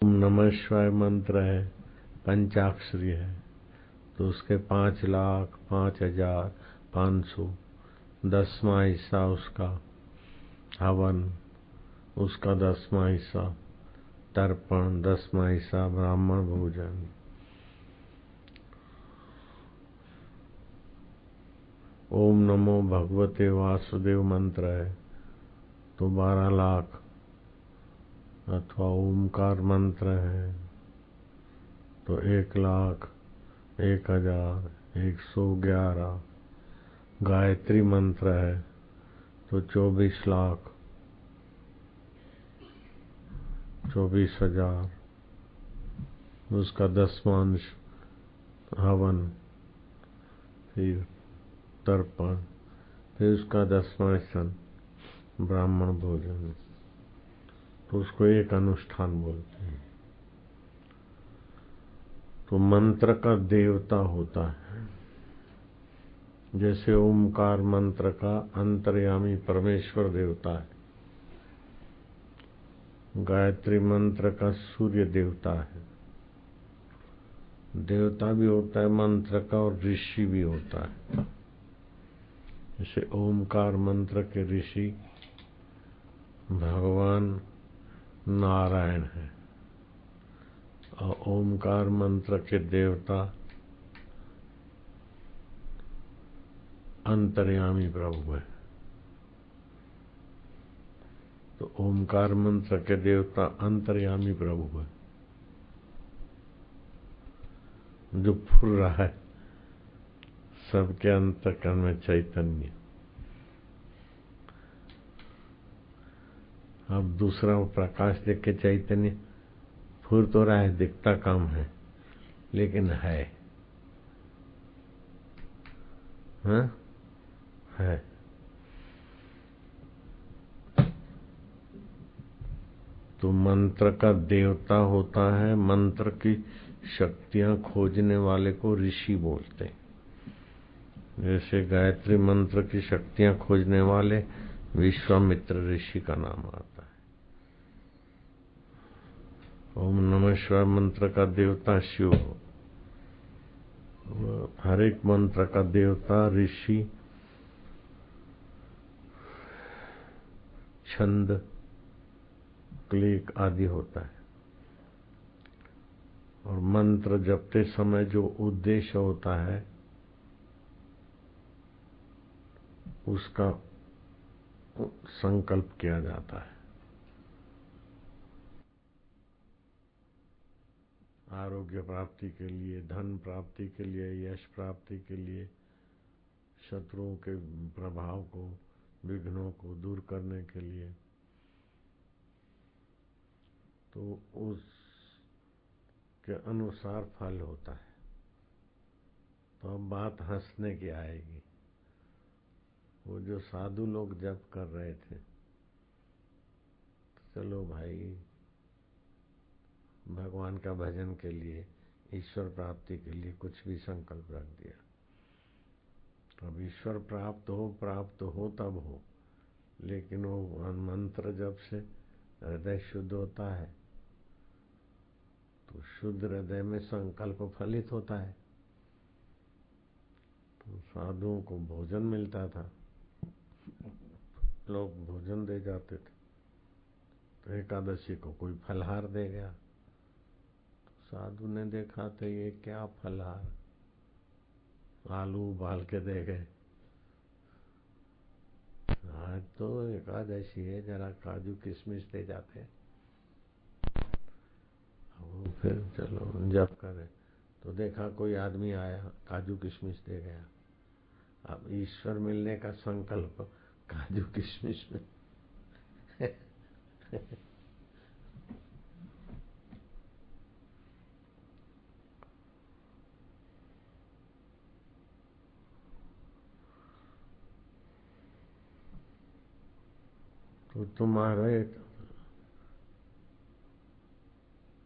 ओम नमः शिवाय मंत्र है, पंचाक्षरी है, तो उसके 5,05,500 10वां हिस्सा उसका हवन, उसका 10वां हिस्सा तर्पण, 10वां हिस्सा ब्राह्मण भोजन। ओम नमो भगवते वासुदेव मंत्र है तो 12 लाख, अथवा ओमकार मंत्र है तो 1,01,111। गायत्री मंत्र है तो 24 लाख 24,000। उसका 10वां अंश हवन, फिर तर्पण, फिर उसका 10वां सन ब्राह्मण भोजन। तो उसको एक अनुष्ठान बोलते हैं। तो मंत्र का देवता होता है, जैसे ओमकार मंत्र का अंतर्यामी परमेश्वर देवता है, गायत्री मंत्र का सूर्य देवता है, देवता भी होता है मंत्र का और ऋषि भी होता है। जैसे ओमकार मंत्र के ऋषि भगवान नारायण है और ओमकार मंत्र के देवता अंतर्यामी प्रभु है। तो ओमकार मंत्र के देवता अंतर्यामी प्रभु है, जो फुर रहा है सबके अंतकरण में चैतन्य। अब दूसरा प्रकाश देख के चैतन्य फुर तो रहा है, दिखता कम है लेकिन है। हाँ? है। तो मंत्र का देवता होता है, मंत्र की शक्तियां खोजने वाले को ऋषि बोलते हैं। जैसे गायत्री मंत्र की शक्तियां खोजने वाले विश्वामित्र ऋषि का नाम आता है। ओम नमः शिवाय मंत्र का देवता शिव, हर एक मंत्र का देवता ऋषि, छंद, क्लिक आदि होता है। और मंत्र जपते समय जो उद्देश्य होता है उसका संकल्प किया जाता है। आरोग्य प्राप्ति के लिए, धन प्राप्ति के लिए, यश प्राप्ति के लिए, शत्रुओं के प्रभाव को, विघ्नों को दूर करने के लिए। तो उस के अनुसार फल होता है। तो अब बात हंसने की आएगी। वो जो साधु लोग जप कर रहे थे, चलो भाई भगवान का भजन के लिए, ईश्वर प्राप्ति के लिए कुछ भी संकल्प रख दिया। अब ईश्वर प्राप्त हो तब हो, लेकिन वो मंत्र जब से हृदय शुद्ध होता है तो शुद्ध हृदय में संकल्प फलित होता है। तो साधुओं को भोजन मिलता था, लोग भोजन दे जाते थे। तो एकादशी को कोई फलहार दे गया, तो साधु ने देखा तो ये क्या फलहार, आलू उबाल के दे गए। आज तो एकादशी है, जरा काजू किशमिश दे जाते। वो फिर चलो जप करे तो देखा कोई आदमी आया, काजू किशमिश दे गया। अब ईश्वर मिलने का संकल्प काजू किशमिश में तो तुम्हारे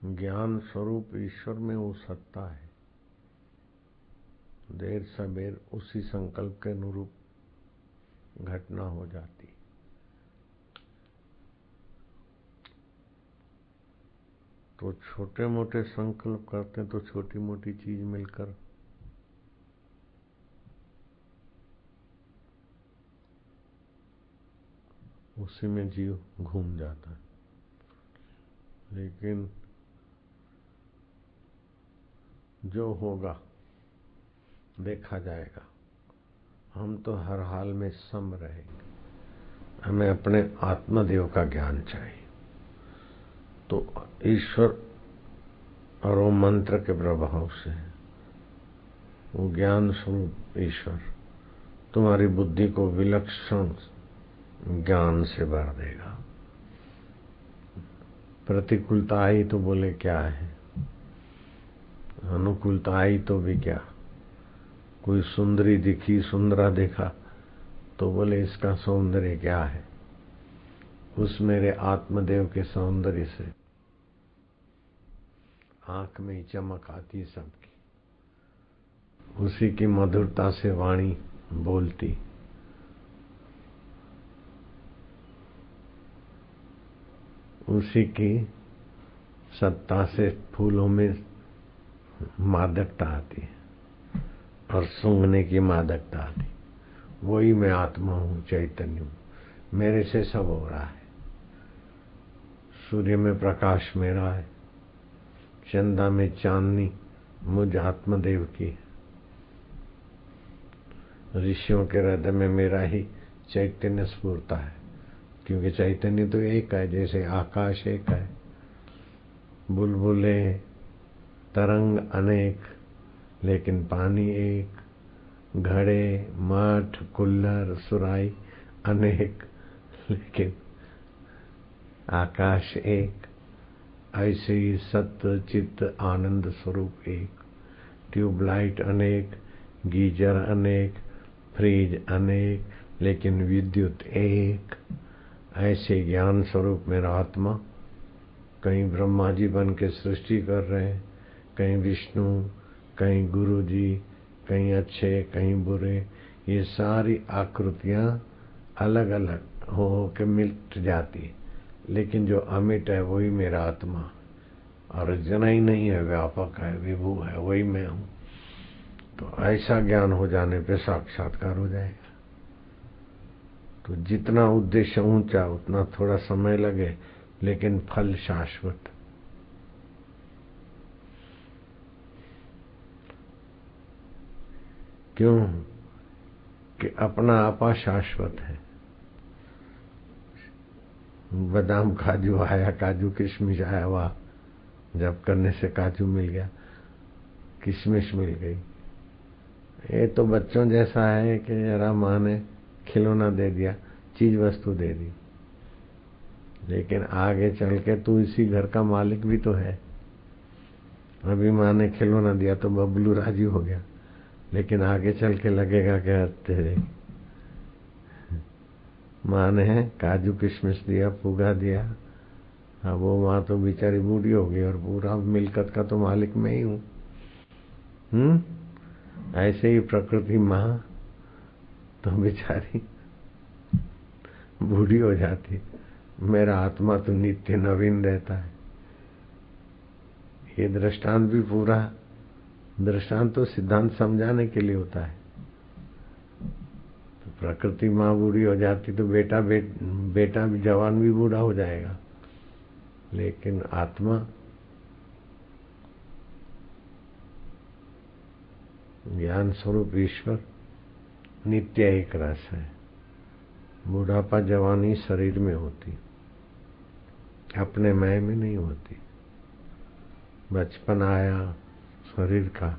ज्ञान स्वरूप ईश्वर में वो सत्ता है, देर सबेर उसी संकल्प के अनुरूप घटना हो जाती। 。 . 。 . . . . . . . . . . . . . . . . . . 。 . . 。 . . 。 . . 。 . 。 . 。 . 。 . 。 . 。 . 。 . 。 . 。 . 。 . 。 . 。 . 。 . 。तो छोटे मोटे संकल्प करते हैं तो छोटी मोटी चीज मिलकर उसी में जीव घूम जाता है। लेकिन जो होगा देखा जाएगा। हम तो हर हाल में सम रहेंगे। हमें अपने आत्मदेव का ज्ञान चाहिए। तो ईश्वर और वो मंत्र के प्रभाव से वो ज्ञान स्वरूप ईश्वर तुम्हारी बुद्धि को विलक्षण ज्ञान से भर देगा। प्रतिकूलता आई तो बोले क्या है, अनुकूलता आई तो भी क्या। कोई सुंदरी दिखी, सुंदरा देखा तो बोले इसका सौंदर्य क्या है। उस मेरे आत्मदेव के सौंदर्य से आंख में ही चमक आती सबकी, उसी की मधुरता से वाणी बोलती। उसी की सत्ता से फूलों में मादकता आती है और सूंघने की मादकता आती। वही मैं आत्मा हूँ, चैतन्य हूँ, मेरे से सब हो रहा है। सूर्य में प्रकाश मेरा है, चंदा में चांदनी मुझ आत्मदेव की। ऋषियों के हृदय में मेरा ही चैतन्य स्फूर्ता है, क्योंकि चैतन्य तो एक है। जैसे आकाश एक है, बुलबुले तरंग अनेक, लेकिन पानी एक। घड़े मठ कुल्लर सुराई अनेक, लेकिन आकाश एक। ऐसे ही सत्य चित्त आनंद स्वरूप एक। ट्यूबलाइट अनेक, गीजर अनेक, फ्रिज अनेक, लेकिन विद्युत एक। ऐसे ज्ञान स्वरूप मेरा आत्मा कहीं ब्रह्मा जी बन के सृष्टि कर रहे हैं, कहीं विष्णु, कहीं गुरु जी, कहीं अच्छे कहीं बुरे। ये सारी आकृतियां अलग अलग हो के मिट जाती, लेकिन जो अमिट है वही मेरा आत्मा। और जना ही नहीं है, व्यापक है, विभू है, वही मैं हूं। तो ऐसा ज्ञान हो जाने पे साक्षात्कार हो जाएगा। तो जितना उद्देश्य ऊंचा उतना थोड़ा समय लगे, लेकिन फल शाश्वत। क्यों कि अपना आपा शाश्वत है। बादाम काजू आया, काजू किशमिश आया, वाह, जब करने से काजू मिल गया, किशमिश मिल गई। ये तो बच्चों जैसा है कि जरा माँ ने खिलौना दे दिया, चीज वस्तु दे दी, लेकिन आगे चल के तू इसी घर का मालिक भी तो है। अभी माँ ने खिलौना दिया तो बबलू राजी हो गया, लेकिन आगे चल के लगेगा कि तेरे माँ ने काजू किशमिश दिया, पुगा दिया। अब वो माँ तो बेचारी बूढ़ी हो गई और पूरा मिलकत का तो मालिक मैं ही हूँ। ऐसे ही प्रकृति माँ तो बेचारी बूढ़ी हो जाती, मेरा आत्मा तो नित्य नवीन रहता है। ये दृष्टांत भी पूरा दृष्टांत तो सिद्धांत समझाने के लिए होता है। तो प्रकृति माँ बूढ़ी हो जाती तो बेटा भी जवान भी बूढ़ा हो जाएगा, लेकिन आत्मा ज्ञान स्वरूप ईश्वर नित्य एक रस है। बुढ़ापा जवानी शरीर में होती, अपने मैं में नहीं होती। बचपन आया शरीर का,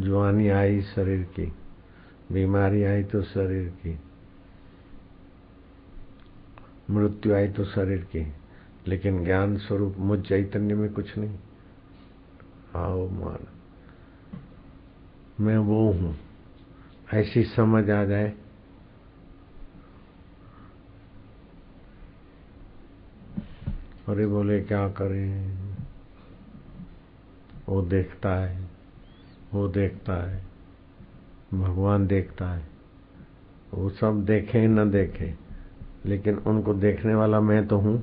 जवानी आई शरीर की, बीमारी आई तो शरीर की, मृत्यु आई तो शरीर की, लेकिन ज्ञान स्वरूप मुझ चैतन्य में कुछ नहीं। आओ मान मैं वो हूं, ऐसी समझ आ जाए अरे बोले क्या करें, वो देखता है, वो देखता है, भगवान देखता है। वो सब देखे न देखे, लेकिन उनको देखने वाला मैं तो हूं।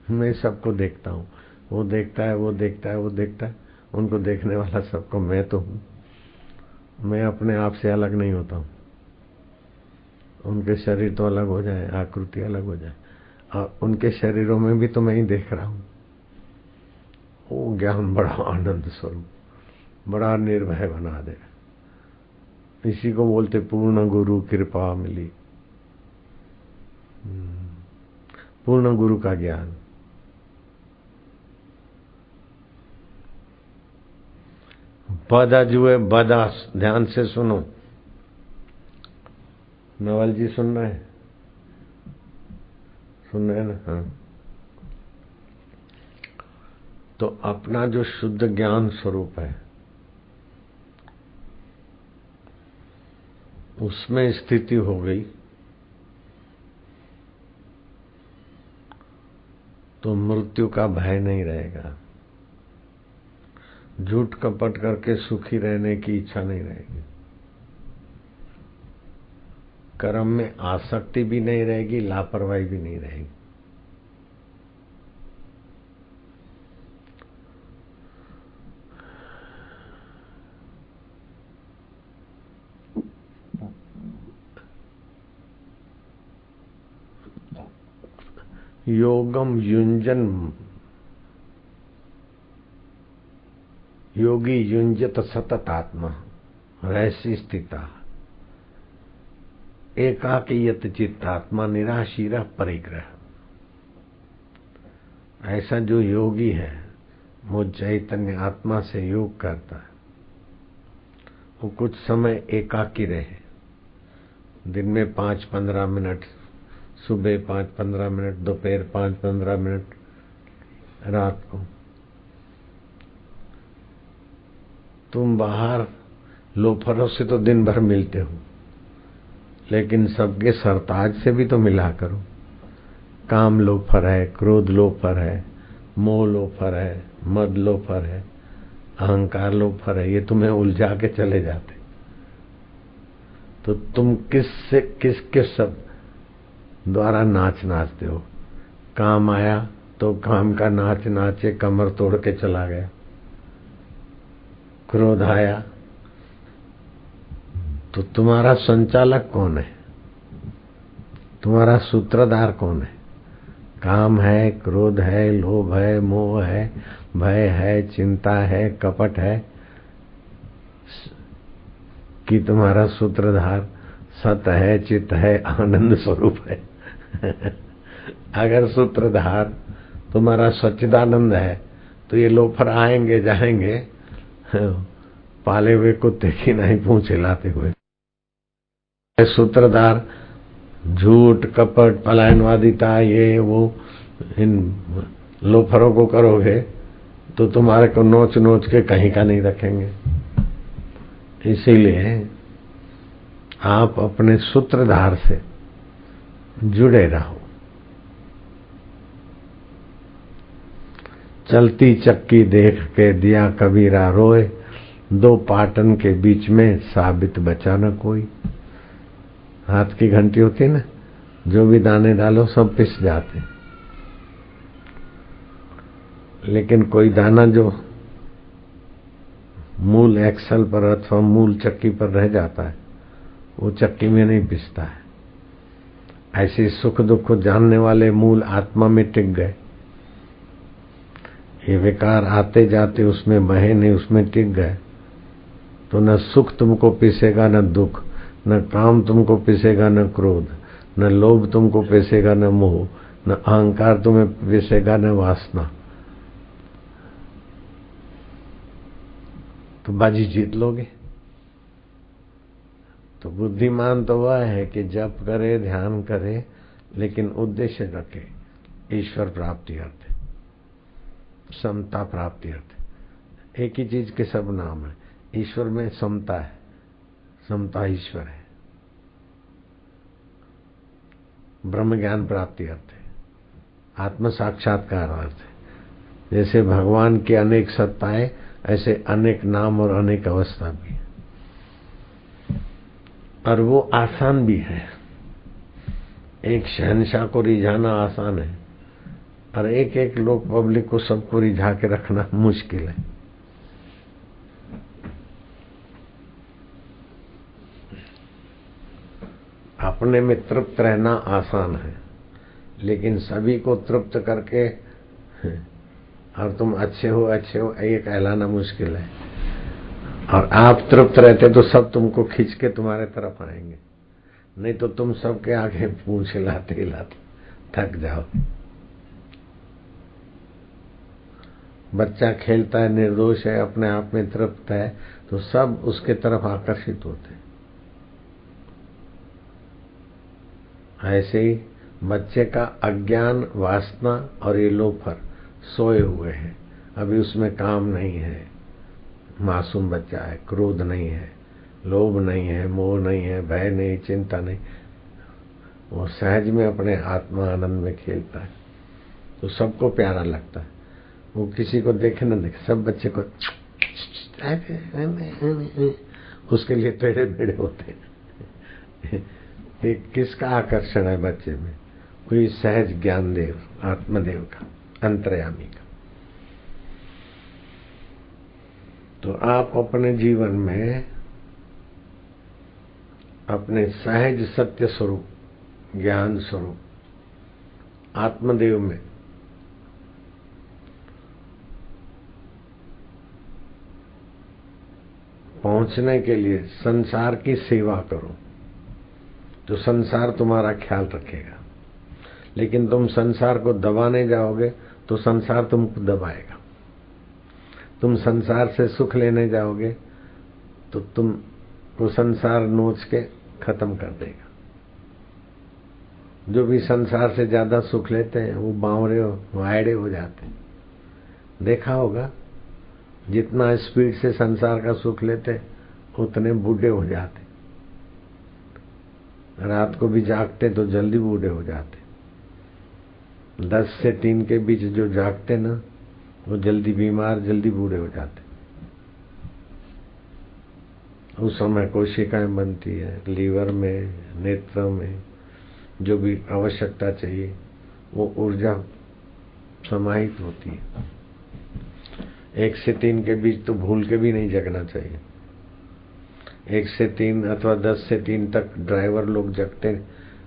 मैं सबको देखता हूँ, वो देखता है, वो देखता है, वो देखता है, उनको देखने वाला सबको मैं तो हूँ। मैं अपने आप से अलग नहीं होता हूँ। उनके शरीर तो अलग हो जाए, आकृति अलग हो जाए, और उनके शरीरों में भी तो मैं ही देख रहा हूँ। वो ज्ञान बड़ा आनंद स्वरूप, बड़ा निर्भय बना दे। इसी को बोलते पूर्ण गुरु कृपा मिली। पूर्ण गुरु का ज्ञान। बदा जुए बदा, ध्यान से सुनो। नवल जी सुन रहे हैं? सुन रहे हैं ना? हाँ। तो अपना जो शुद्ध ज्ञान स्वरूप है उसमें स्थिति हो गई तो मृत्यु का भय नहीं रहेगा। झूठ कपट करके सुखी रहने की इच्छा नहीं रहेगी। कर्म में आसक्ति भी नहीं रहेगी, लापरवाही भी नहीं रहेगी। योगम युंजन योगी युंजत सतत आत्मा रहसी स्थिता एकाकीयत चित्तात्मा निराशीर परिग्रह। ऐसा जो योगी है वो चैतन्य आत्मा से योग करता है, वो कुछ समय एकाकी रहे। दिन में 5-15 मिनट, सुबह 5-15 मिनट, दोपहर 5-15 मिनट, रात को। तुम बाहर लोफरों से तो दिन भर मिलते हो, लेकिन सबके सरताज से भी तो मिला करो। काम लोफर है, क्रोध लोफर है, मोह लोफर है, मद लोफर है, अहंकार लोफर है, ये तुम्हें उलझा के चले जाते। तो तुम किसके सब द्वारा नाच नाचते हो? काम आया तो काम का नाच नाचे कमर तोड़ के चला गया। क्रोध आया तो तुम्हारा संचालक कौन है? तुम्हारा सूत्रधार कौन है? काम है, क्रोध है, लोभ है, मोह है, भय है, चिंता है, कपट है, कि तुम्हारा सूत्रधार सत है, चित है, आनंद स्वरूप है? अगर सूत्रधार तुम्हारा सच्चिदानंद है तो ये लोफर आएंगे जाएंगे पाले हुए कुत्ते की नहीं पूंछ हिलाते हुए। सूत्रधार झूठ कपट पलायनवादिता ये वो इन लोफरों को करोगे तो तुम्हारे को नोच नोच के कहीं का नहीं रखेंगे। इसीलिए आप अपने सूत्रधार से जुड़े रहो। चलती चक्की देख के दिया कबीरा रोए, दो पाटन के बीच में साबित बचा न कोई। हाथ की घंटी होती है ना, जो भी दाने डालो सब पिस जाते, लेकिन कोई दाना जो मूल एक्सल पर अथवा मूल चक्की पर रह जाता है वो चक्की में नहीं पिसता है। ऐसे सुख दुख को जानने वाले मूल आत्मा में टिक गए। ये विकार आते जाते उसमें बहे नहीं, उसमें टिक गए तो न सुख तुमको पिसेगा न दुख, न काम तुमको पिसेगा न क्रोध, न लोभ तुमको पिसेगा न मोह, न अहंकार तुम्हें पिसेगा न वासना। तो बाजी जीत लोगे। तो बुद्धिमान तो वह है कि जप करे, ध्यान करे, लेकिन उद्देश्य रखे ईश्वर प्राप्ति अर्थ, समता प्राप्ति अर्थ। एक ही चीज के सब नाम है। ईश्वर में समता है, समता ईश्वर है। ब्रह्म ज्ञान प्राप्ति अर्थ है, आत्म साक्षात्कार अर्थ है। जैसे भगवान की अनेक सत्ताएं, ऐसे अनेक नाम और अनेक अवस्था भी है, और वो आसान भी है। एक शहंशाह को रिझाना आसान है, और एक एक लोग पब्लिक को सबको रिझा के रखना मुश्किल है। अपने में तृप्त रहना आसान है, लेकिन सभी को तृप्त करके और तुम अच्छे हो ये कहलाना मुश्किल है। और आप तृप्त रहते तो सब तुमको खींच के तुम्हारे तरफ आएंगे, नहीं तो तुम सबके आगे पूंछ हिलाते हिलाते थक जाओ। बच्चा खेलता है, निर्दोष है, अपने आप में तृप्त है, तो सब उसके तरफ आकर्षित होते हैं। ऐसे ही बच्चे का अज्ञान, वासना और ये लोफर सोए हुए हैं, अभी उसमें काम नहीं है, मासूम बच्चा है, क्रोध नहीं है, लोभ नहीं है, मोह नहीं है, भय नहीं, चिंता नहीं, वो सहज में अपने आत्मा आनंद में खेलता है, तो सबको प्यारा लगता है। वो किसी को देखे न देखे, सब बच्चे को उसके लिए टेढ़े मेढ़े होते हैं। किसका आकर्षण है बच्चे में? कोई सहज ज्ञानदेव, आत्मदेव का, अंतर्यामी का। तो आप अपने जीवन में अपने सहज सत्य स्वरूप, ज्ञान स्वरूप, आत्मदेव में पहुंचने के लिए संसार की सेवा करो, तो संसार तुम्हारा ख्याल रखेगा। लेकिन तुम संसार को दबाने जाओगे तो संसार तुमको दबाएगा। तुम संसार से सुख लेने जाओगे तो तुमको संसार नोच के खत्म कर देगा। जो भी संसार से ज्यादा सुख लेते हैं वो बावरे वायड़े हो जाते हैं। देखा होगा, जितना स्पीड से संसार का सुख लेते उतने बूढ़े हो जाते। रात को भी जागते तो जल्दी बूढ़े हो जाते। 10 से 3 के बीच जो जागते ना, वो जल्दी बीमार, जल्दी बूढ़े हो जाते। उस समय कोशिकाएं बनती है लीवर में, नेत्रों में, जो भी आवश्यकता चाहिए वो ऊर्जा समाहित होती है। 1 से 3 के बीच तो भूल के भी नहीं जगना चाहिए। 1 से 3 अथवा 10 से 3 तक ड्राइवर लोग जगते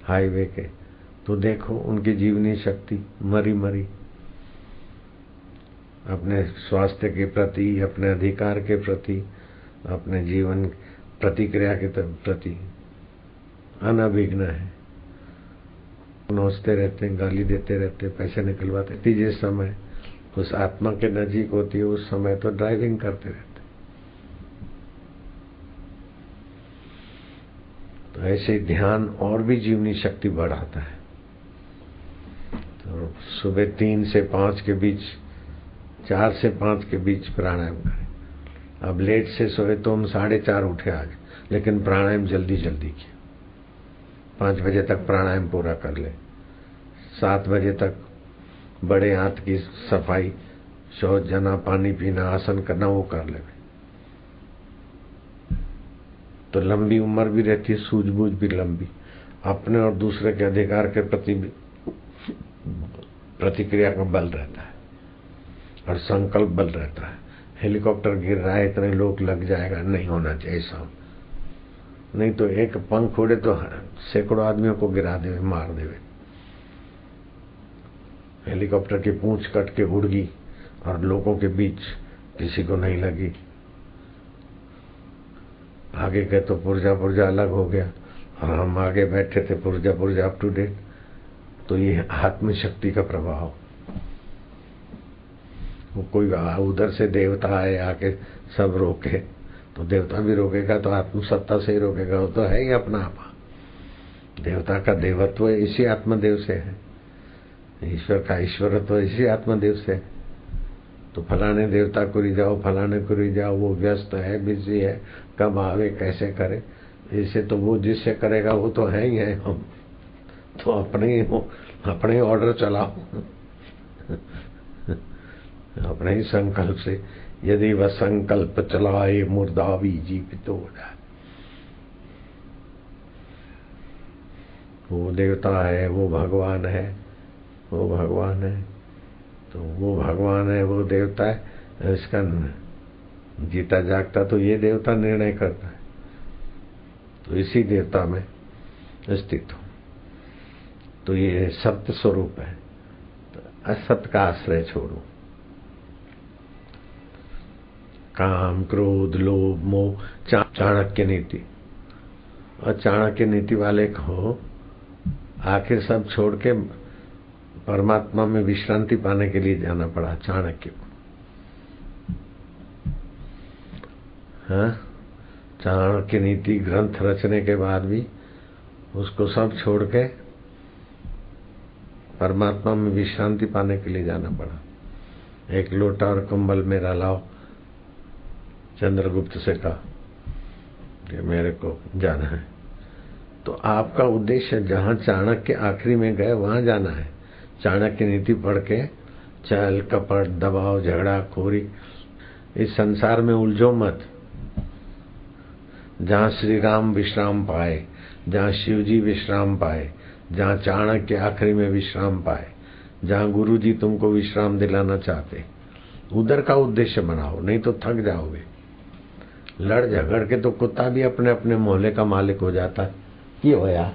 हाईवे के, तो देखो उनकी जीवनी शक्ति मरी मरी, अपने स्वास्थ्य के प्रति, अपने अधिकार के प्रति, अपने जीवन प्रतिक्रिया के प्रति अनभिघ्न है। नोचते रहते हैं, गाली देते रहते, पैसे निकलवाते। तीजे समय उस आत्मा के नजीक होती है, उस समय तो ड्राइविंग करते रहते। तो ऐसे ध्यान और भी जीवनी शक्ति बढ़ाता है। तो सुबह 3 से 5 के बीच, 4 से 5 के बीच प्राणायाम करें। अब लेट से सोए तो हम 4:30 उठे आज, लेकिन प्राणायाम जल्दी जल्दी किया। 5 बजे तक प्राणायाम पूरा कर ले। 7 बजे तक बड़े हाथ की सफाई, शौच जाना, पानी पीना, आसन करना, वो कर ले। तो लंबी उम्र भी रहती है, सूझबूझ भी लंबी, अपने और दूसरे के अधिकार के प्रति भी प्रतिक्रिया का बल रहता है और संकल्प बल रहता है। हेलीकॉप्टर गिर रहा है, इतने लोग लग जाएगा, नहीं होना चाहिए ऐसा। नहीं तो एक पंख उड़े तो सैकड़ों आदमियों को गिरा देवे, मार देवे। हेलीकॉप्टर की पूंछ कट के उड़ गई और लोगों के बीच किसी को नहीं लगी। आगे के तो पुर्जा पुर्जा अलग हो गया और हम आगे बैठे थे पुर्जा पुर्जा अप टू डेट। तो ये आत्मशक्ति का प्रभाव। वो कोई उधर से देवता आए आके सब रोके तो देवता भी रोकेगा तो आत्मसत्ता से ही रोकेगा। वो तो है ही अपना आपा। देवता का देवत्व इसी आत्मदेव से है, ईश्वर का ईश्वरत्व इसी आत्मदेव से है। तो फलाने देवता को रिझाओ, फलाने को रिझाओ, वो व्यस्त है, बिजी है, कब आवे, कैसे करे। इसे तो वो जिससे करेगा वो तो है ही है। हम तो अपने ऑर्डर चलाओ, अपने ही संकल्प से। यदि वह संकल्प चलाए मुर्दा भी जीवित हो जाए। वो देवता है, वो भगवान है, वो भगवान है। तो वो भगवान है, वो देवता है, इसका जीता जागता तो ये देवता निर्णय करता है। तो इसी देवता में स्थित हो। तो ये सत्य स्वरूप है। तो असत्य का आश्रय छोड़ो। काम, क्रोध, लोभ, मोह, चाणक्य नीति। और चाणक्य नीति वाले को आखिर सब छोड़ के परमात्मा में विश्रांति पाने के लिए जाना पड़ा चाणक्य को। हाँ, चाणक्य नीति ग्रंथ रचने के बाद भी उसको सब छोड़ के परमात्मा में विश्रांति पाने के लिए जाना पड़ा। एक लोटा और कंबल मेरा लाओ, चंद्रगुप्त से कहा कि मेरे को जाना है। तो आपका उद्देश्य जहां चाणक्य आखिरी में गए वहां जाना है। चाणक्य नीति पढ़ के छल कपट, दबाव, झगड़ा खोरी, इस संसार में उलझो मत। जहां श्री राम विश्राम पाए, जहां शिव जी विश्राम पाए, जहां चाणक्य आखिरी में विश्राम पाए, जहां गुरु जी तुमको विश्राम दिलाना चाहते, उधर का उद्देश्य बनाओ, नहीं तो थक जाओगे। लड़ झगड़ के तो कुत्ता भी अपने अपने मोहल्ले का मालिक हो जाता है। की होया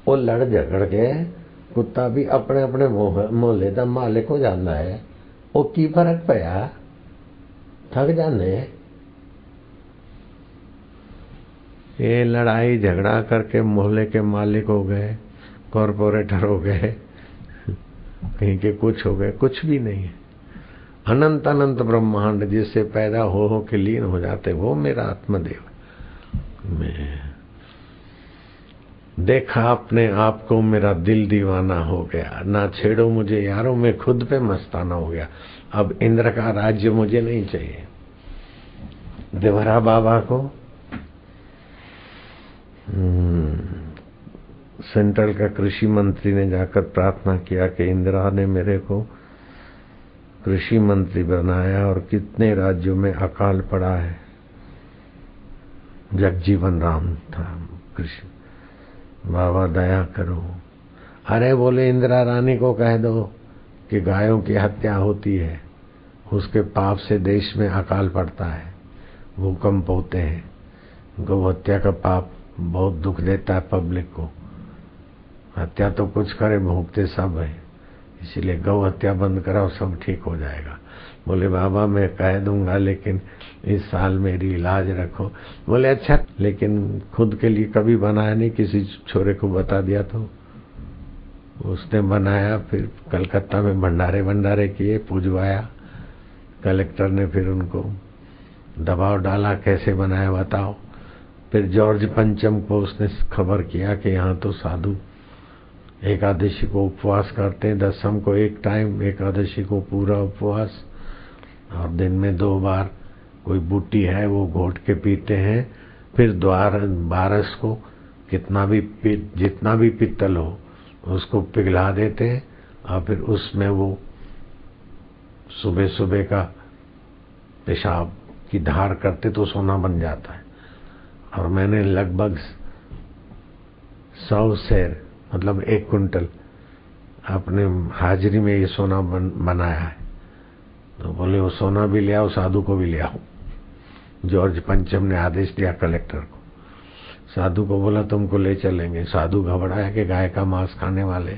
वो लड़ झगड़ के कुत्ता भी अपने अपने मोहल्ले का मालिक हो जाता है। वो की फर्क पया, थक जाने। ये लड़ाई झगड़ा करके मोहल्ले के मालिक हो गए, कॉरपोरेटर हो गए, कहीं के कुछ हो गए, कुछ भी नहीं है। अनंत अनंत ब्रह्मांड जिससे पैदा हो के लीन हो जाते, वो मेरा आत्मदेव। मैं देखा अपने आप को, मेरा दिल दीवाना हो गया। ना छेड़ो मुझे यारों, मैं खुद पे मस्ताना हो गया। अब इंद्र का राज्य मुझे नहीं चाहिए। देवरा बाबा को सेंट्रल का कृषि मंत्री ने जाकर प्रार्थना किया कि इंदिरा ने मेरे को कृषि मंत्री बनाया और कितने राज्यों में अकाल पड़ा है। जगजीवन राम था कृषि। बाबा दया करो। अरे बोले इंदिरा रानी को कह दो कि गायों की हत्या होती है, उसके पाप से देश में अकाल पड़ता है, भूकंप होते हैं। गौ हत्या का पाप बहुत दुख देता है पब्लिक को। हत्या तो कुछ करे, भोगते सब है। इसीलिए गौ हत्या बंद कराओ, सब ठीक हो जाएगा। बोले बाबा मैं कह दूंगा, लेकिन इस साल मेरी इलाज रखो। बोले अच्छा, लेकिन खुद के लिए कभी बनाया नहीं, किसी छोरे को बता दिया तो उसने बनाया। फिर कलकत्ता में भंडारे किए, पूजवाया। कलेक्टर ने फिर उनको दबाव डाला, कैसे बनाया बताओ। फिर जॉर्ज पंचम को उसने खबर किया कि यहाँ तो साधु एकादशी को उपवास करते हैं, दसम को एक टाइम, एकादशी को पूरा उपवास, और दिन में 2 बार कोई बूटी है वो घोट के पीते हैं। फिर द्वार बारस को जितना भी पित्तल हो उसको पिघला देते हैं, और फिर उसमें वो सुबह सुबह का पेशाब की धार करते तो सोना बन जाता है। और मैंने लगभग 100 सेर मतलब 1 कुंटल अपने हाजिरी में ये सोना बनाया है। तो बोले वो सोना भी ले आओ, साधु को भी ले आओ। जॉर्ज पंचम ने आदेश दिया कलेक्टर को। साधु को बोला तुमको ले चलेंगे। साधु घबराया कि गाय का मांस खाने वाले,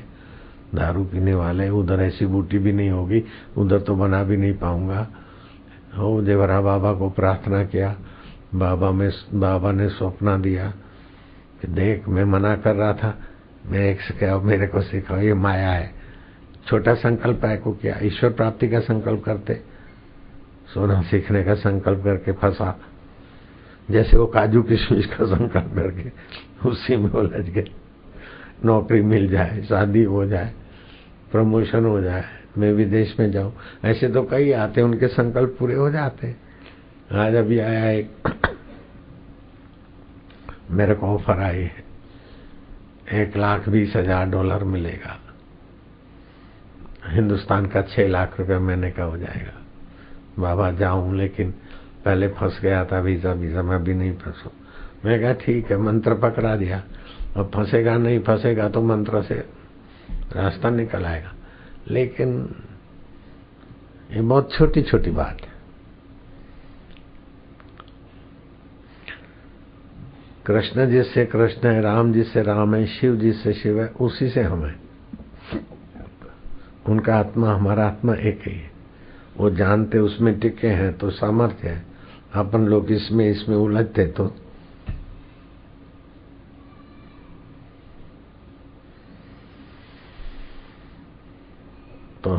दारू पीने वाले, उधर ऐसी बूटी भी नहीं होगी, उधर तो बना भी नहीं पाऊंगा। हो देवरा बाबा को प्रार्थना किया। बाबा ने स्वप्न दिया कि देख मैं मना कर रहा था, मैं एक से क्या मेरे को सिखाओ, ये माया है। छोटा संकल्प है को किया, ईश्वर प्राप्ति का संकल्प करते, सोना सीखने का संकल्प करके फंसा। जैसे वो काजू किशमिश का संकल्प करके उसी में उलझ गए। नौकरी मिल जाए, शादी हो जाए, प्रमोशन हो जाए, मैं विदेश में जाऊं, ऐसे तो कई आते, उनके संकल्प पूरे हो जाते। आज अभी आया एक मेरे को ऑफर आई है, $1,20,000 मिलेगा, हिंदुस्तान का 6 लाख रुपया महीने का हो जाएगा। बाबा जाऊं, लेकिन पहले फंस गया था वीजा में अभी नहीं फंसू। मैं कहा ठीक है, मंत्र पकड़ा दिया। अब फंसेगा नहीं, फंसेगा तो मंत्र से रास्ता निकल आएगा। लेकिन ये बहुत छोटी छोटी बात है। कृष्ण जी से कृष्ण है, राम जी से राम है, शिव जी से शिव है, उसी से हम है। उनका आत्मा हमारा आत्मा एक ही है। वो जानते उसमें टिके हैं तो सामर्थ्य है। अपन लोग इसमें उलझते तो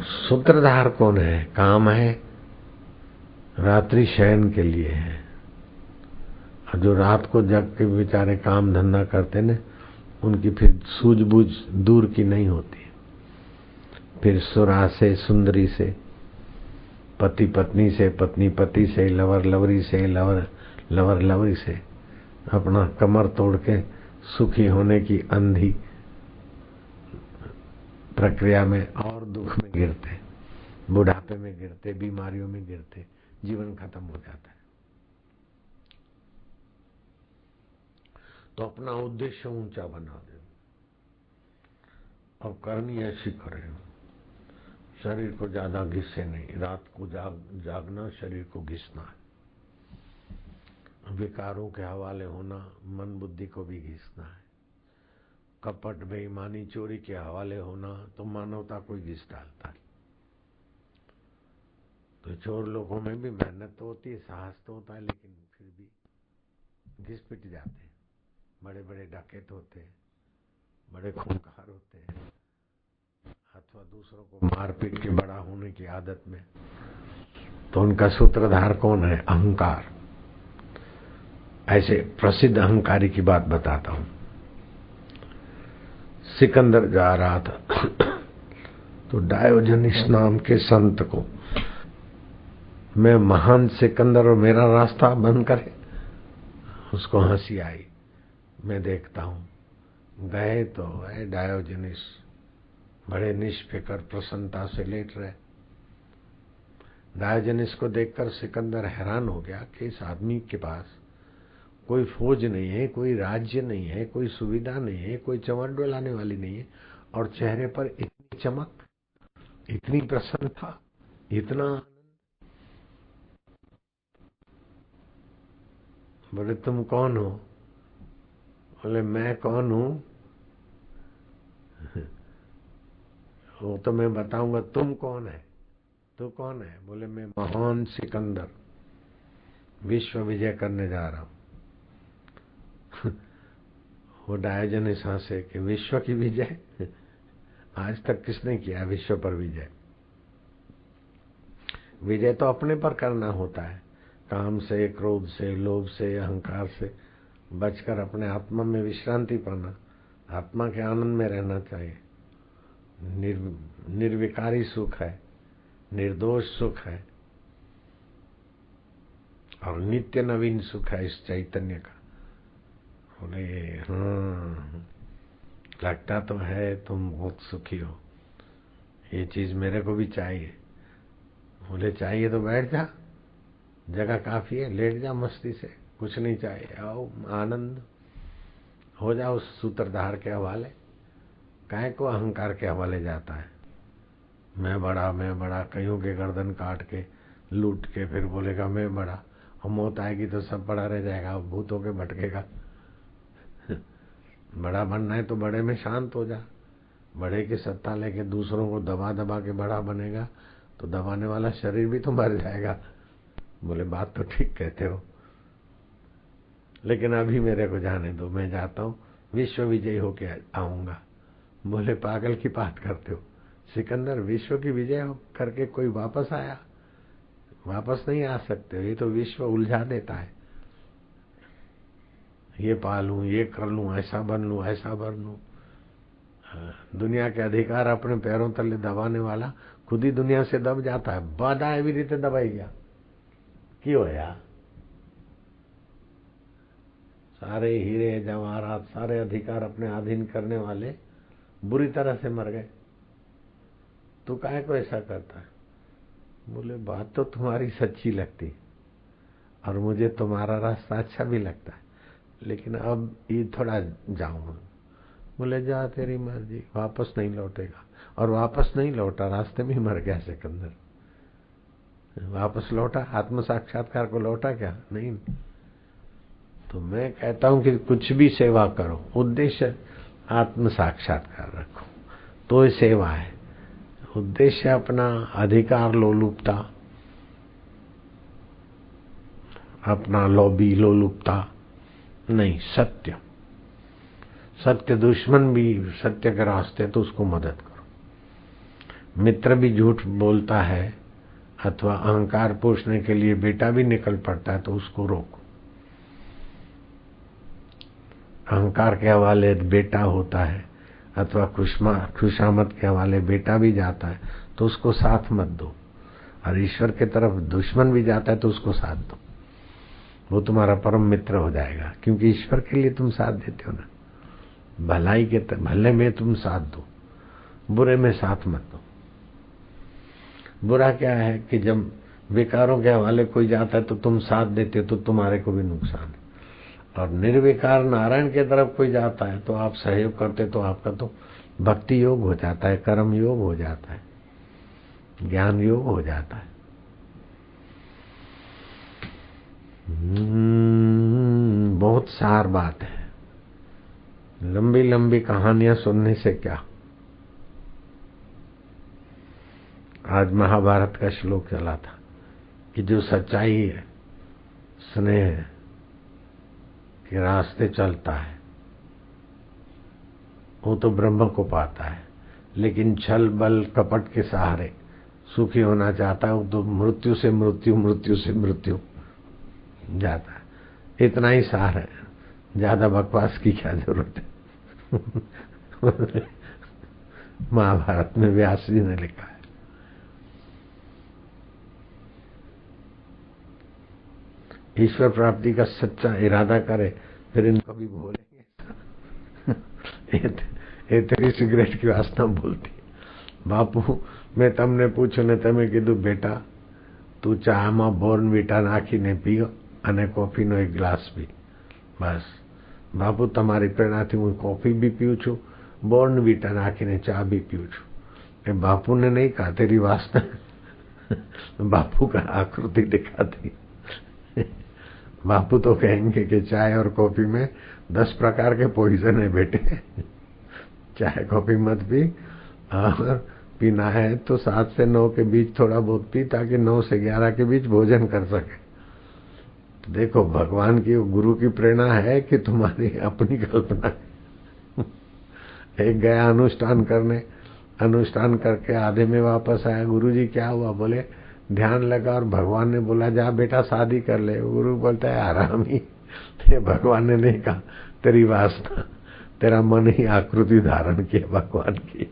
सूत्रधार कौन है? काम है रात्रि शयन के लिए है। और जो रात को जग के बेचारे काम धंधा करते ने, उनकी फिर सूझबूझ दूर की नहीं होती। फिर सुरा से, सुंदरी से, पति पत्नी से, पत्नी पति से, लवर लवरी से, लवर लवरी से अपना कमर तोड़ के सुखी होने की अंधी प्रक्रिया में और दुख में गिरते, बुढ़ापे में गिरते, बीमारियों में गिरते, जीवन खत्म हो जाता है। तो अपना उद्देश्य ऊंचा बना दे और करनी ऐसी करे, शरीर को ज्यादा घिसे नहीं। रात को जागना, शरीर को घिसना है। विकारों के हवाले होना, मन बुद्धि को भी घिसना है। कपट, बेईमानी, चोरी के हवाले होना तो मानवता को ही घिस डालता है। तो चोर लोगों में भी मेहनत तो होती है, साहस तो होता है, लेकिन फिर भी घिस पिट जाते हैं। बड़े बड़े डकैत होते हैं, बड़े खूंखार होते हैं, अथवा दूसरों को मार पीट के बड़ा होने की आदत में। तो उनका सूत्रधार कौन है? अहंकार। ऐसे प्रसिद्ध अहंकारी की बात बताता हूं। सिकंदर जा रहा था तो डायोजनीस नाम के संत को, मैं महान सिकंदर और मेरा रास्ता बंद करे, उसको हंसी आई। मैं देखता हूं गए तो है डायोजनीस बड़े निष्फिकर प्रसन्नता से लेट रहे। डायोजनीस को देखकर सिकंदर हैरान हो गया कि इस आदमी के पास कोई फौज नहीं है, कोई राज्य नहीं है, कोई सुविधा नहीं है, कोई चमक डोलाने वाली नहीं है, और चेहरे पर इतनी चमक, इतनी प्रसन्नता, इतना आनंद। बोले तुम कौन हो? बोले मैं कौन हूं वो तो मैं बताऊंगा, तुम कौन है? तू कौन है? बोले मैं महान सिकंदर, विश्व विजय करने जा रहा हूं। वो डायोजनीस हंसे कि विश्व की विजय? आज तक किसने किया विश्व पर विजय? विजय तो अपने पर करना होता है। काम से, क्रोध से, लोभ से, अहंकार से बचकर अपने आत्मा में विश्रांति पाना, आत्मा के आनंद में रहना चाहिए। निर्विकारी सुख है, निर्दोष सुख है और नित्य नवीन सुख है इस चैतन्य का। बोले हाँ, लगता तो है तुम बहुत सुखी हो, ये चीज मेरे को भी चाहिए। बोले चाहिए तो बैठ जा, जगह काफी है, लेट जा मस्ती से, कुछ नहीं चाहिए, आओ आनंद हो जाओ उस सूत्रधार के हवाले। काहे को अहंकार के हवाले जाता है? मैं बड़ा कईयों के गर्दन काट के लूट के फिर बोलेगा मैं बड़ा, और मौत आएगी तो सब बड़ा रह जाएगा, भूतों के भटकेगा। बड़ा बनना है तो बड़े में शांत हो जा। बड़े की सत्ता लेके दूसरों को दबा दबा के बड़ा बनेगा तो दबाने वाला शरीर भी तो मर जाएगा। बोले बात तो ठीक कहते हो, लेकिन अभी मेरे को जाने दो, मैं जाता हूँ, विश्व विजयी होके आऊंगा। बोले पागल की बात करते हो सिकंदर, विश्व की विजय करके कोई वापस आया? वापस नहीं आ सकते, ये तो विश्व उलझा देता है। ये पालूं, ये कर लूं, ऐसा बन लूं, ऐसा बन लूं। दुनिया के अधिकार अपने पैरों तले दबाने वाला खुद ही दुनिया से दब जाता है। बाधा एवी रीते दबाई गया क्यों है? सारे हीरे जवाहरात, सारे अधिकार अपने अधीन करने वाले बुरी तरह से मर गए। तू काहे को ऐसा करता है? बोले बात तो तुम्हारी सच्ची लगती और मुझे तुम्हारा रास्ता अच्छा भी लगता है, लेकिन अब ये थोड़ा जाऊं। बोले जा तेरी मर्जी, वापस नहीं लौटेगा। और वापस नहीं लौटा, रास्ते में ही मर गया सिकंदर। वापस लौटा, आत्म साक्षात्कार को लौटा क्या? नहीं। तो मैं कहता हूं कि कुछ भी सेवा करो, उद्देश्य आत्म साक्षात्कार रखो तो ये सेवा है। उद्देश्य अपना अधिकार लोलुपता, अपना लॉबी लोलुपता नहीं। सत्य, सत्य दुश्मन भी सत्य के रास्ते तो उसको मदद करो। मित्र भी झूठ बोलता है अथवा अहंकार पोषने के लिए बेटा भी निकल पड़ता है तो उसको रोको। अहंकार के हवाले बेटा होता है अथवा खुशामद के हवाले बेटा भी जाता है तो उसको साथ मत दो। और ईश्वर के तरफ दुश्मन भी जाता है तो उसको साथ दो, वो तुम्हारा परम मित्र हो जाएगा। क्योंकि ईश्वर के लिए तुम साथ देते हो ना। भलाई के भले में तुम साथ दो, बुरे में साथ मत दो। बुरा क्या है कि जब विकारों के हवाले कोई जाता है तो तुम साथ देते हो तो तुम्हारे को भी नुकसान है। और निर्विकार नारायण के तरफ कोई जाता है तो आप सहयोग करते तो आपका तो भक्ति योग हो जाता है, कर्म योग हो जाता है, ज्ञान योग हो जाता है। बहुत सार बात है। लंबी लंबी कहानियां सुनने से क्या। आज महाभारत का श्लोक चला था कि जो सच्चाई है, स्नेह के रास्ते चलता है वो तो ब्रह्म को पाता है। लेकिन छल बल कपट के सहारे सुखी होना चाहता है वो तो मृत्यु से मृत्यु, मृत्यु से मृत्यु जाता है। इतना ही सार है, ज्यादा बकवास की क्या जरूरत है। महाभारत में व्यास जी ने लिखा है। ईश्वर प्राप्ति का सच्चा इरादा करे फिर इनको भी भूलेंगे। ये तेरी सिगरेट की वासना भूलती। बापू मैं तमने पूछो ने तमे कीधु बेटा तू चा में बोर्नविटा नाखीने पीओ અને કોફીનો એક ગ્લાસ પી। બસ બાપુ તમારી પ્રેરણાથી હું કોફી भी पीऊँ છું, બોર્નવિટા નાખીને ચા भी पीऊँ છું। એ बापू ने नहीं कहा, तेरी वासना बापू का आकृति दिखाती। बापू तो कहेंगे कि चाय और कॉफी में 10 प्रकार के पॉइजन है बेटे, चाय कॉफी मत पी, और पीना है तो 7 से 9 के बीच थोड़ा बहुत पी ताकि 9 से 11 के बीच भोजन कर सके। देखो भगवान की गुरु की प्रेरणा है कि तुम्हारी अपनी कल्पना है। एक गया अनुष्ठान करने, अनुष्ठान करके आधे में वापस आया। गुरुजी क्या हुआ? बोले ध्यान लगा और भगवान ने बोला जा बेटा शादी कर ले। गुरु बोलता है आरामी, भगवान ने नहीं कहा, तेरी वासना, तेरा मन ही आकृति धारण किया भगवान की।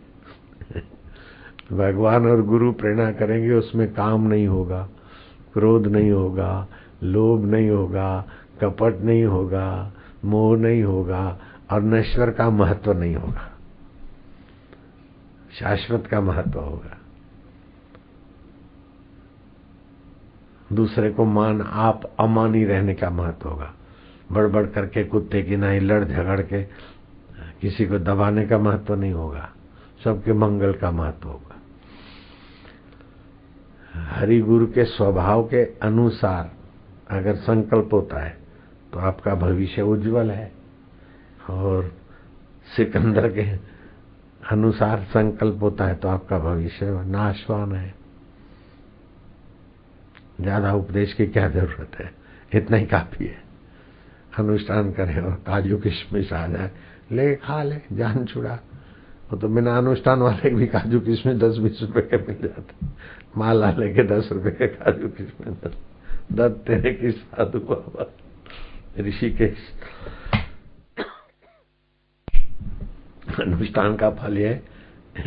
भगवान और गुरु प्रेरणा करेंगे, उसमें काम नहीं होगा, क्रोध नहीं होगा, लोभ नहीं होगा, कपट नहीं होगा, मोह नहीं होगा और नश्वर का महत्व नहीं होगा, शाश्वत का महत्व होगा। दूसरे को मान, आप अमानी रहने का महत्व होगा। बड़बड़ करके कुत्ते की नाई लड़ झगड़ के किसी को दबाने का महत्व नहीं होगा, सबके मंगल का महत्व होगा। हरि गुरु के स्वभाव के अनुसार अगर संकल्प होता है तो आपका भविष्य उज्जवल है, और सिकंदर के अनुसार संकल्प होता है तो आपका भविष्य नाशवान है। ज्यादा उपदेश की क्या जरूरत है, इतना ही काफी है। अनुष्ठान करे और काजू किशमिश आ जाए, ले खा ले, जान छुड़ा। वो तो बिना अनुष्ठान वाले भी काजू किशमिश 10-20 रुपए के मिल जाते, माला लेके 10 रुपए के काजू किशमिश। दत्त तेरे की साधु बाबा ऋषिकेश। अनुष्ठान का फल है,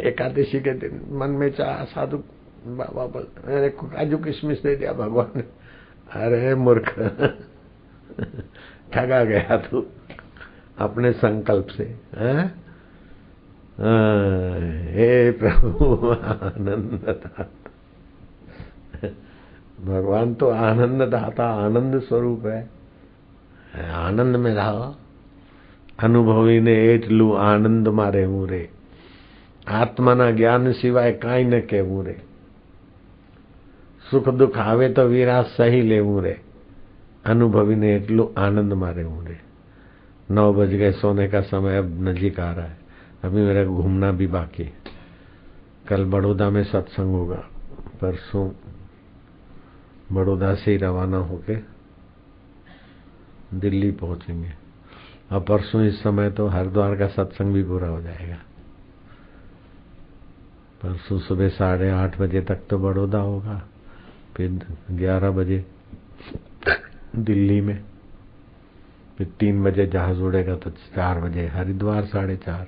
एकादशी के दिन मन में चाह साधु बाबा बोल, अरे काजू किशमिश दे दिया भगवान ने। अरे मूर्ख, ठगा गया तू अपने संकल्प से। हे प्रभु आनंद दाता। भगवान तो आनंद दाता, आनंद स्वरूप है। आनंद में रहो। अनुभवी ने एटलू आनंद मारे मुरे, आत्मा ना ज्ञान सिवाय काई न कहूं रे। સુખ દુઃખ આવે તો વીરા સહી લેવું રે, अनुभवी ने એટલું आनंद રહેવું रे। 9 बज गए, सोने का समय अब नजीक आ रहा है, अभी मेरा घूमना भी बाकी है। कल बड़ौदा में सत्संग होगा, परसों बड़ौदा से ही रवाना होके दिल्ली पहुंचेंगे, और परसों इस समय तो हरिद्वार का सत्संग भी पूरा हो जाएगा। परसों सुबह 8:30 बजे तक तो बड़ौदा होगा, फिर 11 बजे दिल्ली में, फिर 3 बजे जहाज उड़ेगा तो 4 बजे हरिद्वार, 4:30।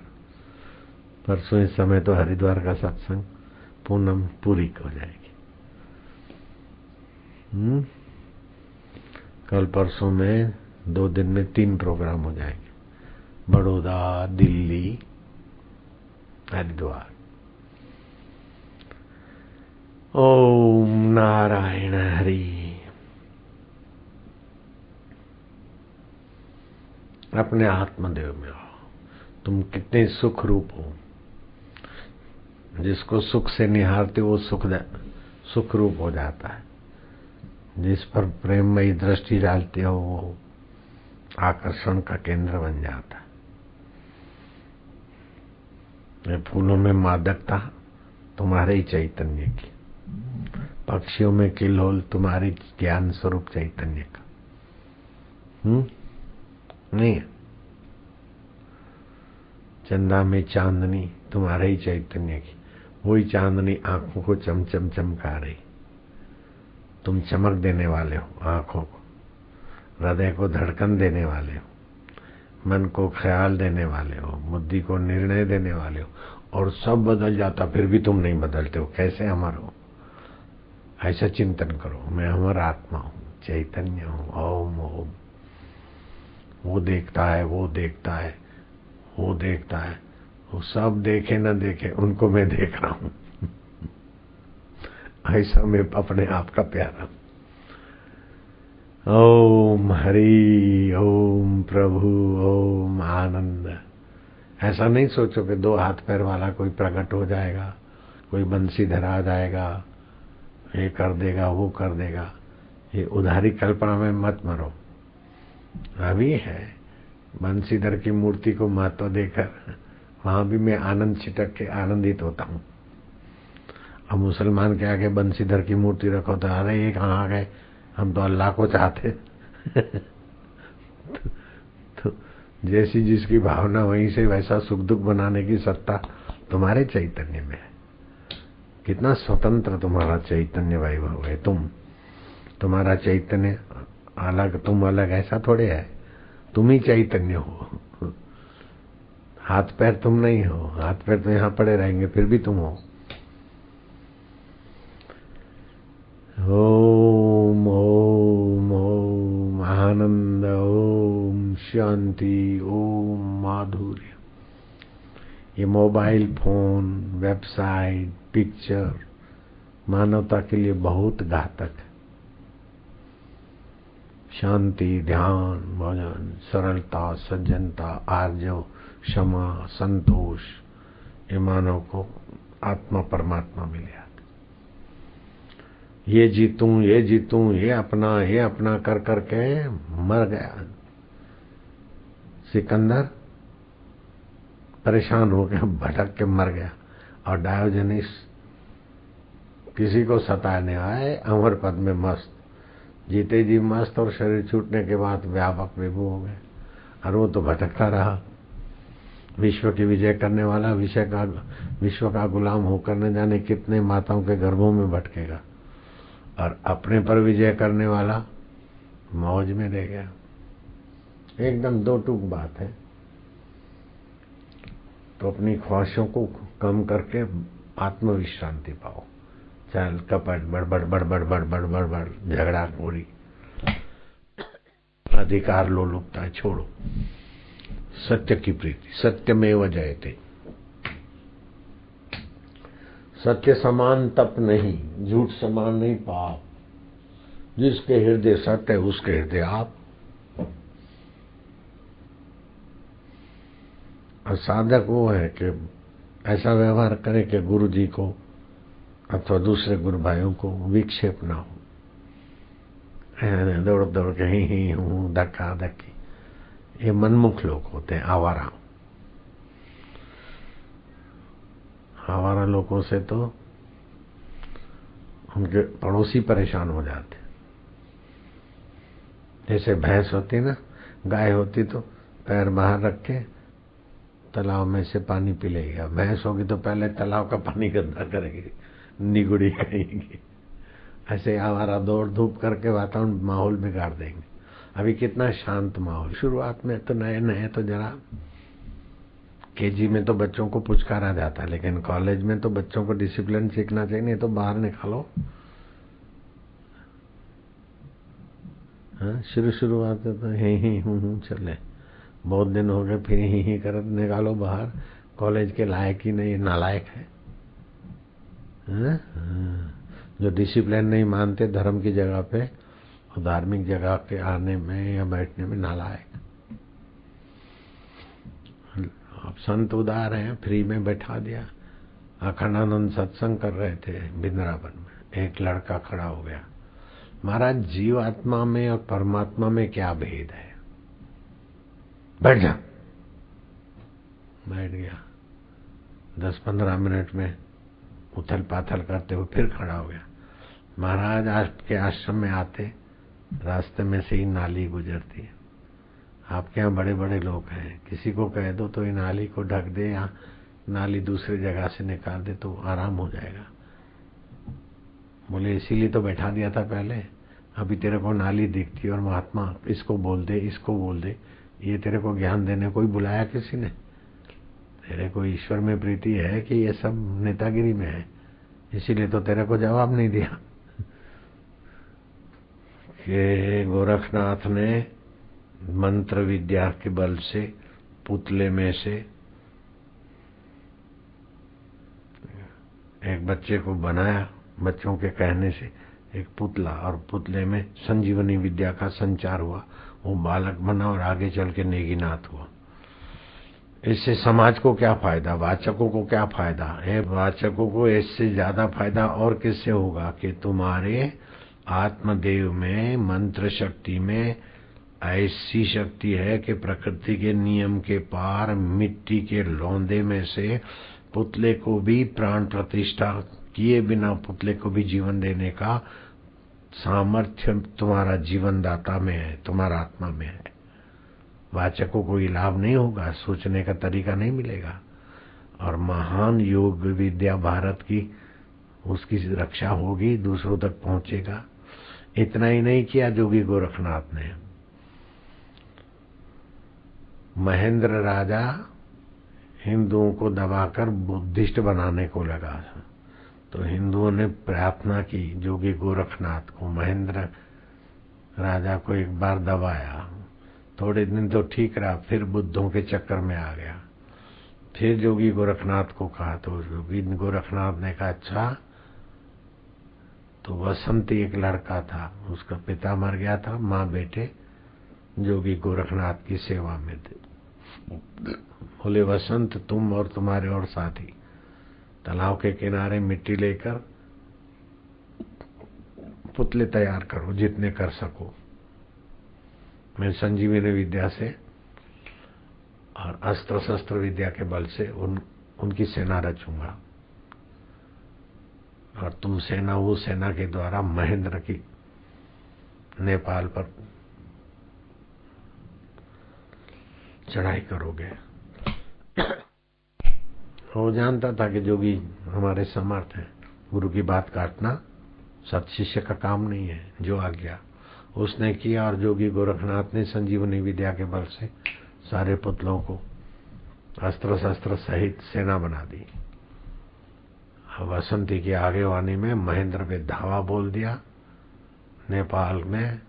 परसों इस समय तो हरिद्वार का सत्संग पूनम पूरी हो जाएगी। कल परसों में 2 दिन में 3 प्रोग्राम हो जाएंगे, बड़ौदा, दिल्ली, हरिद्वार। ओम नारायण हरि। अपने आत्मदेव में आओ, तुम कितने सुख रूप हो। जिसको सुख से निहारते वो सुख रूप हो जाता है। जिस पर प्रेममयी दृष्टि डालते हो वो आकर्षण का केंद्र बन जाता है। फूलों में मादकता तुम्हारे ही चैतन्य की, पक्षियों में किल्लोल तुम्हारी ज्ञान स्वरूप चैतन्य का। नहीं, चंदा में चांदनी तुम्हारे ही चैतन्य की, वही चांदनी आंखों को चमचम चमका रही। तुम चमक देने वाले हो आंखों को, हृदय को धड़कन देने वाले हो, मन को ख्याल देने वाले हो, बुद्धि को निर्णय देने वाले हो, और सब बदल जाता फिर भी तुम नहीं बदलते हो। कैसे अमर हो? ऐसा चिंतन करो, मैं अमर आत्मा हूँ, चैतन्य हूँ। ओम ओम। वो देखता है, वो देखता है, वो देखता है, वो सब देखे न देखे उनको मैं देख रहा हूँ। ऐसा मैं अपने आप का प्यारा। ओम हरि ओम प्रभु ओम आनंद। ऐसा नहीं सोचो कि 2 हाथ पैर वाला कोई प्रकट हो जाएगा, कोई बंसीधर आ जाएगा, ये कर देगा वो कर देगा। ये उधारी कल्पना में मत मरो। अभी है बंसीधर की मूर्ति को महत्व देकर वहां भी मैं आनंद छिटक के आनंदित होता हूँ। अब मुसलमान के आगे बंसीधर की मूर्ति रखो तो अरे ये कहाँ आ गए, हम तो अल्लाह को चाहते। तो जैसी जिसकी भावना वहीं से वैसा सुख दुख बनाने की सत्ता तुम्हारे चैतन्य में है। कितना स्वतंत्र तुम्हारा चैतन्य वैभव है। तुम्हारा चैतन्य अलग, तुम अलग, ऐसा थोड़े है। तुम ही चैतन्य हो, हाथ पैर तुम नहीं हो। हाथ पैर तो यहाँ पड़े रहेंगे फिर भी तुम हो। ओम ओम ओम आनंद, ओम शांति, ओम माधुर्य। ये मोबाइल फोन, वेबसाइट, पिक्चर मानवता के लिए बहुत घातक है। शांति, ध्यान, भजन, सरलता, सज्जनता, आर्जव, क्षमा, संतोष, ये मानव को आत्मा परमात्मा मिले। ये जीतूं, ये जीतूं, ये अपना कर करके मर गया सिकंदर, परेशान हो गया, भटक के मर गया। और डायोजनीस किसी को सताने आए, अमर पद में मस्त, जीते जी मस्त, और शरीर छूटने के बाद व्यापक विभू हो गए। और वो तो भटकता रहा। विश्व की विजय करने वाला विश्व का गुलाम होकर न जाने कितने माताओं के गर्भों में भटकेगा, और अपने पर विजय करने वाला मौज में रह गया। एकदम 2 टूक बात है। तो अपनी ख्वाहिशों को कम करके आत्म विश्रांति पाओ। चल कपट बड़बड़ बड़बड़ बड़बड़ बड़बड़ झगड़ा पूरी अधिकार लोलुपता है, छोड़ो। सत्य की प्रीति, सत्यमेव जयते। सत्य समान तप नहीं, झूठ समान नहीं पाप। जिसके हृदय सत्य है उसके हृदय आप। और साधक वो है कि ऐसा व्यवहार करे कि गुरु जी को अथवा दूसरे गुरु भाइयों को विक्षेप ना हो, दौड़ दौड़ के ही हूँ, धक्का धक्की, ये मनमुख लोग होते हैं, आवारा। आवारा लोगों से तो उनके पड़ोसी परेशान हो जाते। जैसे भैंस होती ना, गाय होती तो पैर बाहर रख के तालाब में से पानी पी लेगी। अब भैंस होगी तो पहले तालाब का पानी गंदा करेगी, निगुड़ी करेगी। ऐसे आवारा दौड़ धूप करके वातावरण माहौल बिगाड़ देंगे। अभी कितना शांत माहौल, शुरुआत में तो नए नए तो जरा केजी में तो बच्चों को पुचकारा जाता है, लेकिन कॉलेज में तो बच्चों को डिसिप्लिन सीखना चाहिए, नहीं तो बाहर निकालो। हाँ, शुरुआत तो ही हूँ चले, बहुत दिन हो गए फिर ही कर निकालो बाहर। कॉलेज के लायक ही नहीं, नालायक है। जो डिसिप्लिन नहीं मानते धर्म की जगह पे और धार्मिक जगह के आने में या बैठने में, नालायक। अब संत उदार हैं, फ्री में बैठा दिया। अखंडानंद सत्संग कर रहे थे वृंदावन में, एक लड़का खड़ा हो गया, महाराज जीवात्मा में और परमात्मा में क्या भेद है? बैठ जा। बैठ गया। 10-15 मिनट में उथल पाथल करते हुए फिर खड़ा हो गया। महाराज आपके आश्रम में आते रास्ते में से ही नाली गुजरती है, आपके यहाँ बड़े बड़े लोग हैं, किसी को कह दो तो ये नाली को ढक दे या नाली दूसरी जगह से निकाल दे तो आराम हो जाएगा। बोले इसीलिए तो बैठा दिया था पहले, अभी तेरे को नाली दिखती और महात्मा इसको बोल दे इसको बोल दे, ये तेरे को ज्ञान देने कोई बुलाया किसी ने? तेरे को ईश्वर में प्रीति है कि ये सब नेतागिरी में है? इसीलिए तो तेरे को जवाब नहीं दिया। कि गोरखनाथ ने मंत्र विद्या के बल से पुतले में से एक बच्चे को बनाया, बच्चों के कहने से एक पुतला, और पुतले में संजीवनी विद्या का संचार हुआ, वो बालक बना और आगे चल के नेगीनाथ हुआ। इससे समाज को क्या फायदा, वाचकों को क्या फायदा है? वाचकों को इससे ज्यादा फायदा और किससे होगा कि तुम्हारे आत्मदेव में, मंत्र शक्ति में ऐसी शक्ति है कि प्रकृति के नियम के पार मिट्टी के लौंदे में से पुतले को भी प्राण प्रतिष्ठा किए बिना पुतले को भी जीवन देने का सामर्थ्य तुम्हारा जीवन दाता में है, तुम्हारा आत्मा में है। वाचकों को ये लाभ नहीं होगा, सोचने का तरीका नहीं मिलेगा, और महान योग विद्या भारत की उसकी रक्षा होगी, दूसरों तक पहुंचेगा। इतना ही नहीं किया जोगी गोरखनाथ ने, महेंद्र राजा हिंदुओं को दबाकर बुद्धिस्ट बनाने को लगा, तो हिंदुओं ने प्रार्थना की जोगी गोरखनाथ को। महेंद्र राजा को एक बार दबाया, थोड़े दिन तो ठीक रहा, फिर बुद्धों के चक्कर में आ गया। फिर जोगी गोरखनाथ को कहा तो जोगी गोरखनाथ ने कहा अच्छा। तो वसंती एक लड़का था, उसका पिता मर गया था, माँ बेटे जोगी गोरखनाथ की सेवा में थे। बोले वसंत तुम और तुम्हारे और साथी तालाब के किनारे मिट्टी लेकर पुतले तैयार करो, जितने कर सको। मैं संजीवनी विद्या से और अस्त्र शस्त्र विद्या के बल से उनकी सेना रचूंगा, और तुम सेना वो सेना के द्वारा महेंद्र की नेपाल पर चढ़ाई करोगे। वो जानता था कि जोगी हमारे समर्थ हैं, गुरु की बात काटना सत शिष्य का काम नहीं है। जो आज्ञा उसने किया, और जोगी गोरखनाथ ने संजीवनी विद्या के बल से सारे पुतलों को अस्त्र शस्त्र सहित सेना बना दी। वसंती की आगेवानी में महेंद्र पे धावा बोल दिया। नेपाल में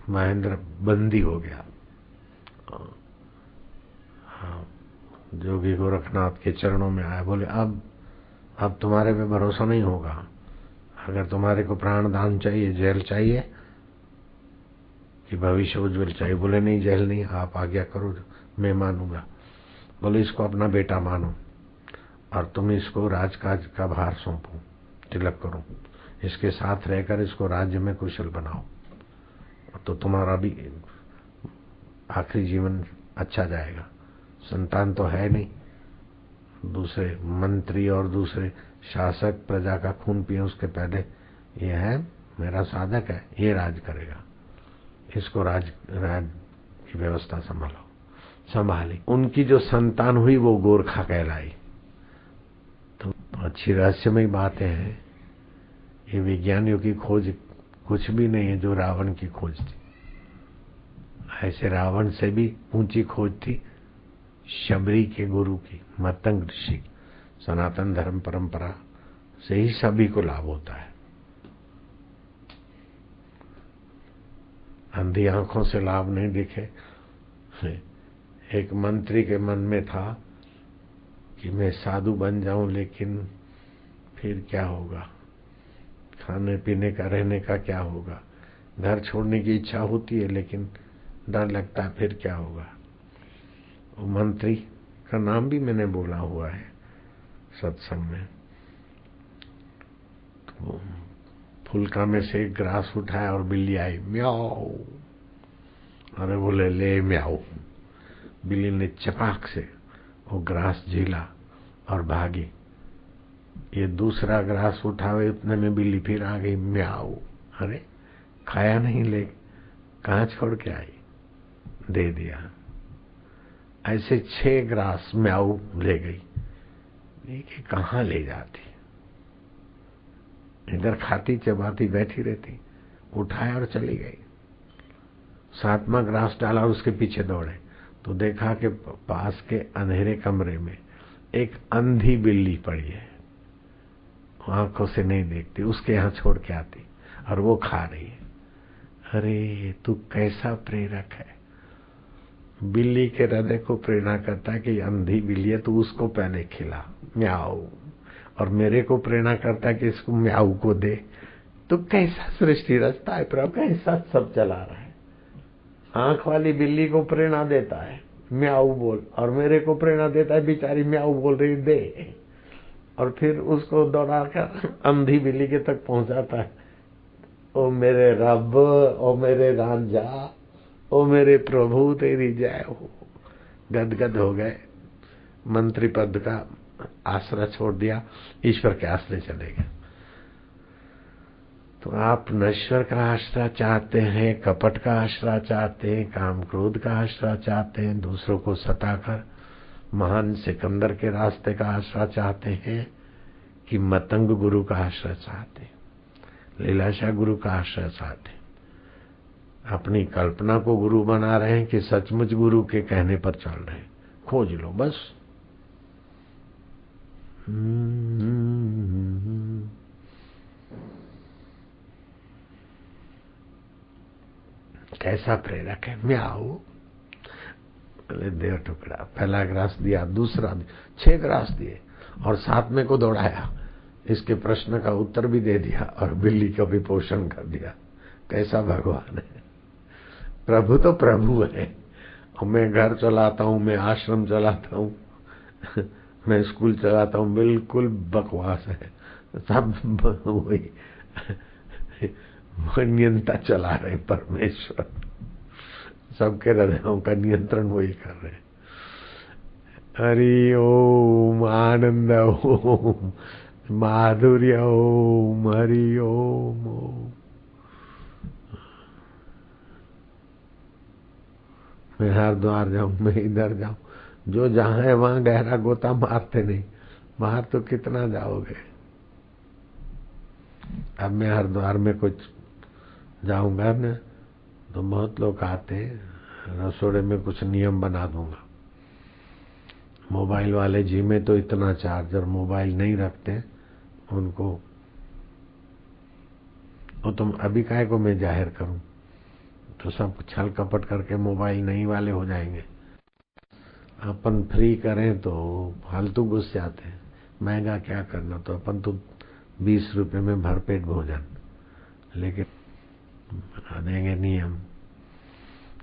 महेंद्र बंदी हो गया। जोगी गोरखनाथ के चरणों में आए, बोले अब तुम्हारे पे भरोसा नहीं होगा, अगर तुम्हारे को प्राण दान चाहिए, जेल चाहिए कि भविष्य उज्जवल चाहिए? बोले नहीं, जेल नहीं, आप आज्ञा करो, मैं मानूंगा। बोले इसको अपना बेटा मानो। और तुम इसको राजकाज का भार सौंपो, तिलक करो, इसके साथ रहकर इसको राज्य में कुशल बनाओ, तो तुम्हारा भी आखिरी जीवन अच्छा जाएगा। संतान तो है नहीं, दूसरे मंत्री और दूसरे शासक प्रजा का खून पिए उसके पहले ये है मेरा साधक है, ये राज करेगा, इसको राज की व्यवस्था संभाली। उनकी जो संतान हुई वो गोरखा कहलाई। तो अच्छी रहस्यमय बातें हैं। ये विज्ञानियों की खोज कुछ भी नहीं है जो रावण की खोज थी। ऐसे रावण से भी ऊंची खोज थी शबरी के गुरु की, मतंग ऋषि। सनातन धर्म परंपरा से ही सभी को लाभ होता है। अंधी आंखों से लाभ नहीं दिखे। एक मंत्री के मन में था कि मैं साधु बन जाऊं, लेकिन फिर क्या होगा, खाने पीने का रहने का क्या होगा। घर छोड़ने की इच्छा होती है लेकिन डर लगता है फिर क्या होगा। वो मंत्री का नाम भी मैंने बोला हुआ है सत्संग में। तो फुलका में से एक ग्रास उठाया और बिल्ली आई, म्याऊ। अरे बोले ले म्याऊ। बिल्ली ने चपाक से वो ग्रास झीला और भागी। ये दूसरा ग्रास उठावे उतने में बिल्ली फिर आ गई, म्याऊ। अरे खाया नहीं, ले कहाँ छोड़ के आई, दे दिया। ऐसे 6 ग्रास म्याऊ ले गई। ये कहाँ ले जाती, इधर खाती चबाती बैठी रहती। उठाया और चली गई। 7वां ग्रास डाला और उसके पीछे दौड़े तो देखा कि पास के अंधेरे कमरे में एक अंधी बिल्ली पड़ी है, आंखों से नहीं देखती, उसके यहाँ छोड़ के आती और वो खा रही है। अरे तू कैसा प्रेरक है। बिल्ली के हृदय को प्रेरणा करता है कि अंधी बिल्ली है तो उसको पहले खिला, म्याऊ, और मेरे को प्रेरणा करता है कि इसको म्याऊ को दे। तो कैसा सृष्टि रचता है प्रभु, कैसा सब चला रहा है। आंख वाली बिल्ली को प्रेरणा देता है म्याऊ बोल, और मेरे को प्रेरणा देता है बेचारी म्याऊ बोल रही दे, और फिर उसको दौड़ाकर अंधी बिल्ली के तक पहुंचाता है। ओ मेरे रब, ओ मेरे रांझा, ओ मेरे प्रभु तेरी जय हो। गदगद हो गए। मंत्री पद का आसरा छोड़ दिया, ईश्वर के आसरे चले गए। तो आप नश्वर का आसरा चाहते हैं, कपट का आसरा चाहते हैं, काम क्रोध का आसरा चाहते हैं, दूसरों को सताकर महान सिकंदर के रास्ते का आसरा चाहते हैं, कि मतंग गुरु का आश्रय चाहते हैं, लीलाशाह गुरु का आश्रय चाहते हैं। अपनी कल्पना को गुरु बना रहे हैं कि सचमुच गुरु के कहने पर चल रहे हैं। खोज लो बस। कैसा प्रेरक है, म्याऊ। देव टुकड़ा, पहला ग्रास दिया, दूसरा 6 ग्रास दिए और 7वें को दौड़ाया। इसके प्रश्न का उत्तर भी दे दिया और बिल्ली का भी पोषण कर दिया। कैसा भगवान है। प्रभु तो प्रभु है। और मैं घर चलाता हूँ, मैं आश्रम चलाता हूँ, मैं स्कूल चलाता हूँ, बिल्कुल बकवास है सब। वही नियंत्रण चला रहे परमेश्वर, सबके हृदयों का नियंत्रण वही कर रहे। हरि ओम, आनंद ओम, माधुर्य ओम, हरि ओम ओम। मैं हरिद्वार जाऊं, मैं इधर जाऊं, जो जहां है वहां गहरा गोता मारते नहीं, बाहर तो कितना जाओगे। अब मैं हरिद्वार में कुछ जाऊंगा ना तो बहुत लोग आते हैं, रसोड़े में कुछ नियम बना दूंगा। मोबाइल वाले जी में तो इतना चार्जर, मोबाइल नहीं रखते उनको, वो तुम अभी काहे को मैं जाहिर करूं, तो सब छल कपट करके मोबाइल नहीं वाले हो जाएंगे। अपन फ्री करें तो फालतू घुस जाते हैं, महंगा क्या करना, तो अपन तो 20 रुपए में भरपेट भोजन, लेकिन बना देंगे नियम।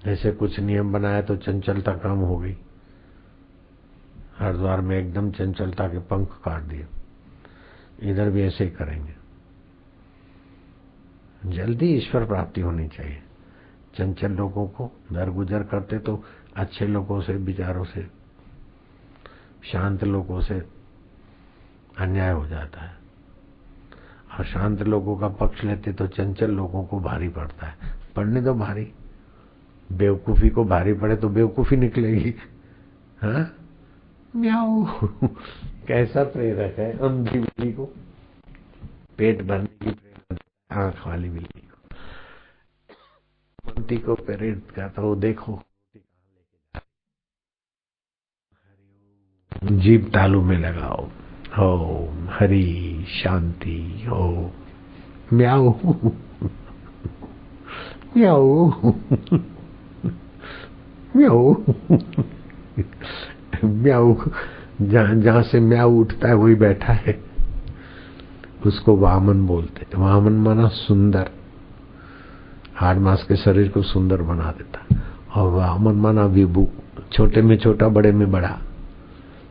जैसे कुछ नियम बनाया तो चंचलता कम हो गई। हरिद्वार में एकदम चंचलता के पंख काट दिए, इधर भी ऐसे ही करेंगे। जल्दी ईश्वर प्राप्ति होनी चाहिए। चंचल लोगों को दरगुजर करते तो अच्छे लोगों से, विचारों से, शांत लोगों से अन्याय हो जाता है, और शांत लोगों का पक्ष लेते तो चंचल लोगों को भारी पड़ता है। पढ़ने दो भारी, बेवकूफी को भारी पड़े तो बेवकूफी निकलेगी। हाँ, म्याऊ कैसा प्रेरक है अंधी बिल्ली को पेट भरने की प्रेरणा, आंख वाली बिल्ली को मंती को प्रेरित करता हो। देखो जीभ तालू में लगाओ, ओम हरि शांति हो, म्याऊ म्याऊ म्याऊ म्याऊ। जहां से म्याऊ उठता है वही बैठा है, उसको वामन बोलते। वामन माना सुंदर, 8 मास के शरीर को सुंदर बना देता। और वामन माना विभु, छोटे में छोटा बड़े में बड़ा।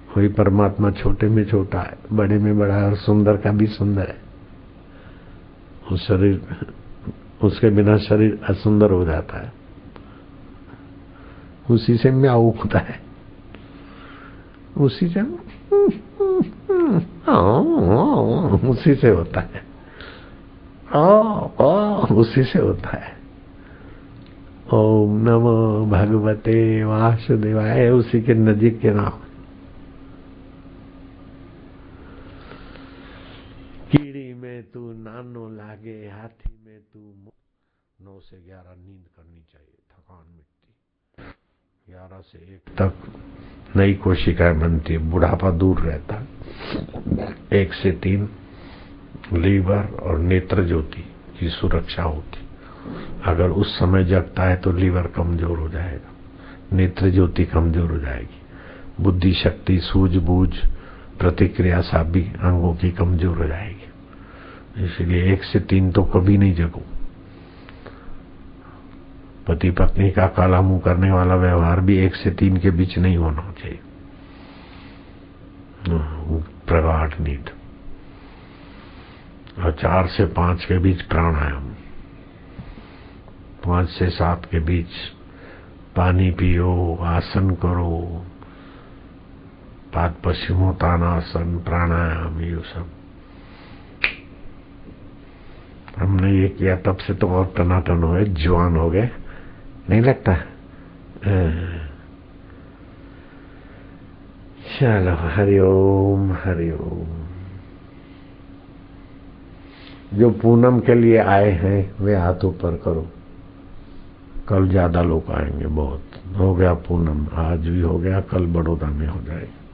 वही परमात्मा छोटे में छोटा है, बड़े में बड़ा है, और सुंदर का भी सुंदर है। उस शरीर, उसके बिना शरीर असुंदर हो जाता है। उसी से म्याऊ उठता है, उसी से उसी से होता है, उसी से होता है। ओम नमो भगवते वासुदेवाय, उसी के नजीक के नाम। कीड़ी में तू नानो लागे, हाथी में तू 9 से 11 नींद करनी चाहिए, थकान मिटती। 11 से 1 तक नई कोशिकाएं बनती है, बुढ़ापा दूर रहता। 1 से 3 लीवर और नेत्र ज्योति की सुरक्षा होती। अगर उस समय जगता है तो लीवर कमजोर हो जाएगा, नेत्र ज्योति कमजोर हो जाएगी, बुद्धि शक्ति, सूझबूझ, प्रतिक्रिया साबी अंगों की कमजोर हो जाएगी। इसलिए 1 से 3 तो कभी नहीं जगो। पति पत्नी का काला मुंह करने वाला व्यवहार भी 1 से 3 के बीच नहीं होना चाहिए। प्रगाढ़ नींद। और 4 से 5 के बीच प्राणायाम, 5 से 7 के बीच पानी पियो, आसन करो, पाद पश्चिमोत्तानासन, प्राणायाम, ये सब हमने ये किया। तब से तो और टनाटन हो गए, जवान हो गए, नहीं लगता? चलो, हरिओम हरिओम। जो पूनम के लिए आए हैं वे हाथ ऊपर करो। कल ज्यादा लोग आएंगे, बहुत हो गया पूनम, आज भी हो गया, कल बड़ौदा में हो जाएगा।